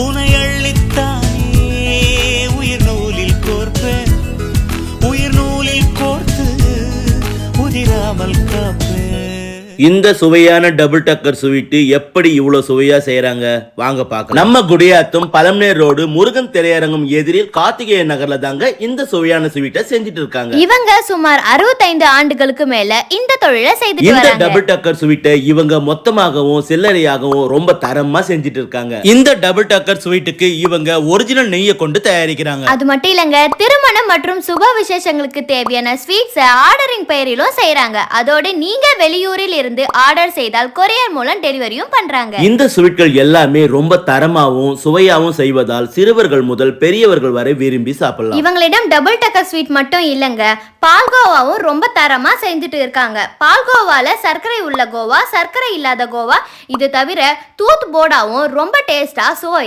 உனை அள்ளித்தானே உயிர் நூலில் கோர்ப்பேன், உயிர் நூலில் கோர்த்து உதிராமல் காப்பேன். இந்த சுவையான டபுள் டக்கர் ஸ்வீட் எப்படி இவ்வளவு சுவையா செய்யறாங்க வாங்க பார்க்கலாம். நம்ம குடியாத்தம் பழமநேர் ரோடு முருகன் திரையரங்கம் எதிரில் கார்த்திகேய நகர்ல தாங்க இந்த சுவையான ஸ்வீட்டை செஞ்சுட்டு இருக்காங்க. இவங்க சுமார் 65 ஆண்டுகளுக்கு மேல இந்த தொழிலை செய்துட்டு இந்த வராங்க. டபுள் டக்கர் ஸ்வீட்டை இவங்க மொத்தமாகவும் சில்லறையாகவும் ரொம்ப தரமா செஞ்சுட்டு இருக்காங்க. இந்த டபுள் டக்கர் ஸ்வீட்டுக்கு இவங்க ஒரிஜினல் நெய்யை கொண்டு தயாரிக்கிறாங்க. அது மட்டும் இல்லங்க, திருமணம் மற்றும் சுப விசேஷங்களுக்கு தேவையான ஸ்வீட்ஸ் ஆர்டரிங் பெயரிலும் செய்யறாங்க. அதோட நீங்க வெளியூரில் இருந்து ஆர்டர் செய்தால் கொரியர் மூலம் டெலிவரியும் பண்றாங்க. இந்த ஸ்வீட்கள் எல்லாமே ரொம்ப தரமாவும் சுவையாவும் செய்வதால் சிறுவர்கள் முதல் பெரியவர்கள் வரை விரும்பி சாப்பிடலாம். இவங்களிடம் டபுள் டக்கர் ஸ்வீட் மட்டும் இல்லங்க, பால்கோவாவும் ரொம்ப தரமா செஞ்சுட்டு இருக்காங்க. பால்கோவால சர்க்கரை உள்ள கோவா, சர்க்கரை இல்லாத கோவா, இது தவிர தூத் போடாவும் ரொம்ப டேஸ்டா சுவை